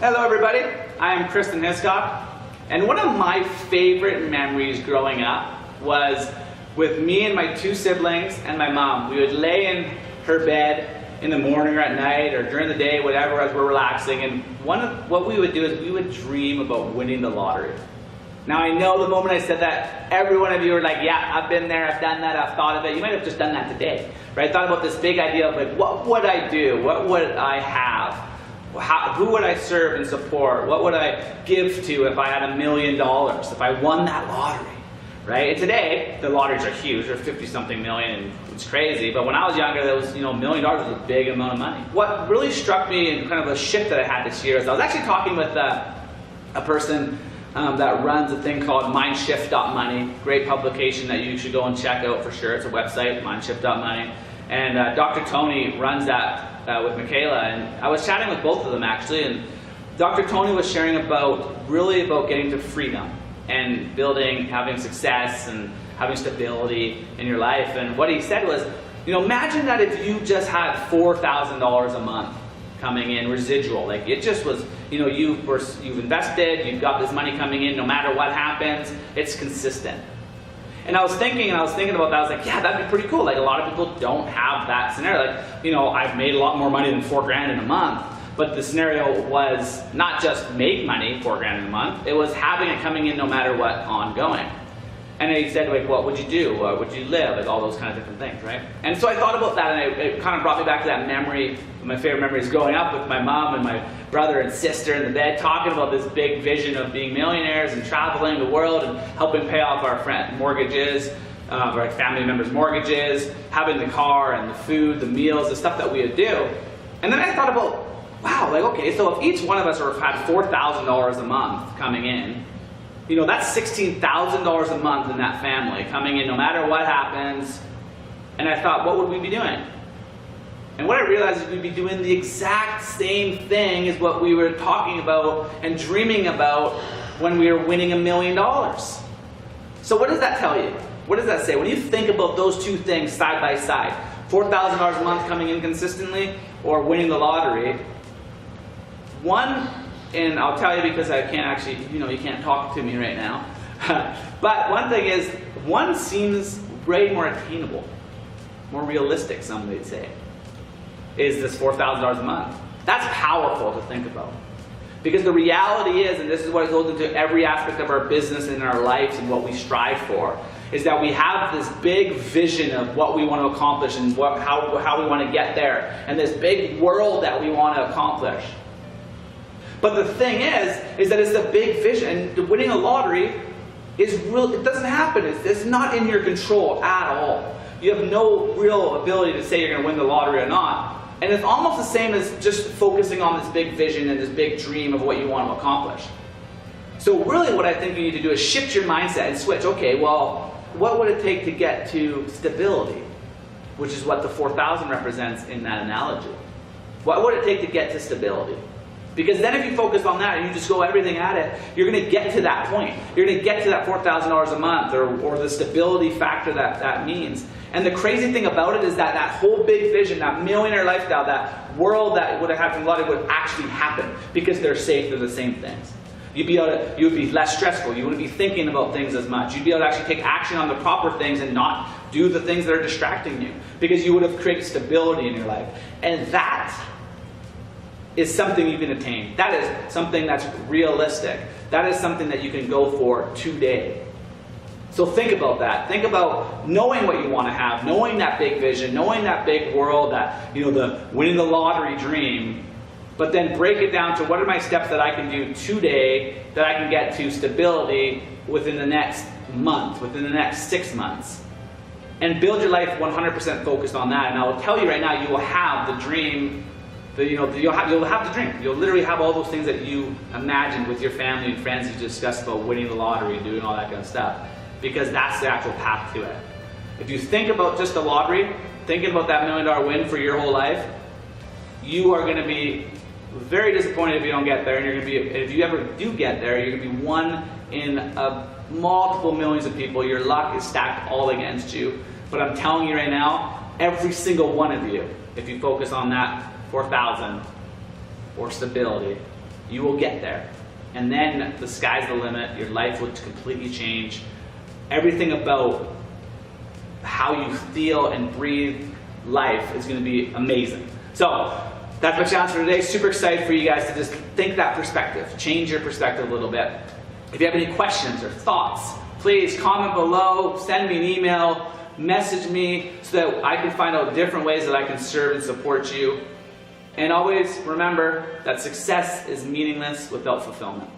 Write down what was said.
Hello everybody, I am Christan Hiscock, and one of my favorite memories growing up was with me and my two siblings and my mom. We would lay in her bed in the morning or at night or during the day, whatever, as we're relaxing, and what we would do is we would dream about winning the lottery. Now I know the moment I said that, every one of you were like, yeah, I've been there, I've done that, I've thought of it. You might have just done that today, right? Thought about this big idea of like, what would I do? What would I have? Who would I serve and support? What would I give to if I had $1 million, if I won that lottery, right? And today, the lotteries are huge. They're 50-something million, and it's crazy. But when I was younger, that was, $1 million was a big amount of money. What really struck me and kind of a shift that I had this year is I was actually talking with a person that runs a thing called mindshift.money. Great publication that you should go and check out for sure. It's a website, mindshift.money. And Dr. Tony runs that with Michaela, and I was chatting with both of them actually, and Dr. Tony was sharing about getting to freedom and having success and having stability in your life. And what he said was, imagine that if you just had $4,000 a month coming in residual, like it just was, you've invested, you've got this money coming in, no matter what happens, it's consistent. And I was thinking about that, I was like, yeah, that'd be pretty cool. Like a lot of people don't have that scenario. Like, I've made a lot more money than $4,000 in a month, but the scenario was not just make money, $4,000 in a month, it was having it coming in no matter what, ongoing. And he said, like, what would you do? Would you live? Like all those kind of different things, right? And so I thought about that, and it kind of brought me back to that memory. My favorite memory is growing up with my mom and my brother and sister in the bed, talking about this big vision of being millionaires and traveling the world and helping pay off our mortgages, our family members' mortgages, having the car and the food, the meals, the stuff that we would do. And then I thought about, wow, like, okay, so if each one of us had $4,000 a month coming in, that's $16,000 a month in that family coming in no matter what happens. And I thought, what would we be doing? And what I realized is we'd be doing the exact same thing as what we were talking about and dreaming about when we were winning $1 million. So what does that tell you? What does that say? When you think about those two things side by side, $4,000 a month coming in consistently or winning the lottery, and I'll tell you because I can't actually, you can't talk to me right now. But one thing is, one seems way more attainable, more realistic, some would say, is this $4,000 a month. That's powerful to think about. Because the reality is, and this is what I told into every aspect of our business and our lives and what we strive for, is that we have this big vision of what we want to accomplish and how we want to get there, and this big world that we want to accomplish. But the thing is that it's a big vision, and winning a lottery it doesn't happen. It's not in your control at all. You have no real ability to say you're going to win the lottery or not. And it's almost the same as just focusing on this big vision and this big dream of what you want to accomplish. So really what I think you need to do is shift your mindset and switch. Okay, well, what would it take to get to stability? Which is what the 4,000 represents in that analogy. What would it take to get to stability? Because then if you focus on that and you just go everything at it, you're going to get to that point. You're going to get to that $4,000 a month or the stability factor that means. And the crazy thing about it is that whole big vision, that millionaire lifestyle, that world that would have happened a lot, it would actually happen because they're safe, they're the same things. You would be less stressful. You wouldn't be thinking about things as much. You'd be able to actually take action on the proper things and not do the things that are distracting you because you would have created stability in your life. And that is something you can attain. That is something that's realistic. That is something that you can go for today. So think about that. Think about knowing what you want to have, knowing that big vision, knowing that big world, that the winning the lottery dream, but then break it down to what are my steps that I can do today that I can get to stability within the next month, within the next 6 months. And build your life 100% focused on that. And I will tell you right now, you will have the dream. You'll have the dream. You'll literally have all those things that you imagined with your family and friends. You discussed about winning the lottery and doing all that kind of stuff. Because that's the actual path to it. If you think about just the lottery, thinking about that $1 million win for your whole life, you are going to be very disappointed if you don't get there. And if you ever do get there, you're going to be one in multiple millions of people. Your luck is stacked all against you. But I'm telling you right now, every single one of you, if you focus on that 4,000 or stability, you will get there. And then the sky's the limit. Your life will completely change. Everything about how you feel and breathe life is going to be amazing. So that's my challenge for today. Super excited for you guys to just think that perspective. Change your perspective a little bit. If you have any questions or thoughts, please comment below, send me an email, message me so that I can find out different ways that I can serve and support you. And always remember that success is meaningless without fulfillment.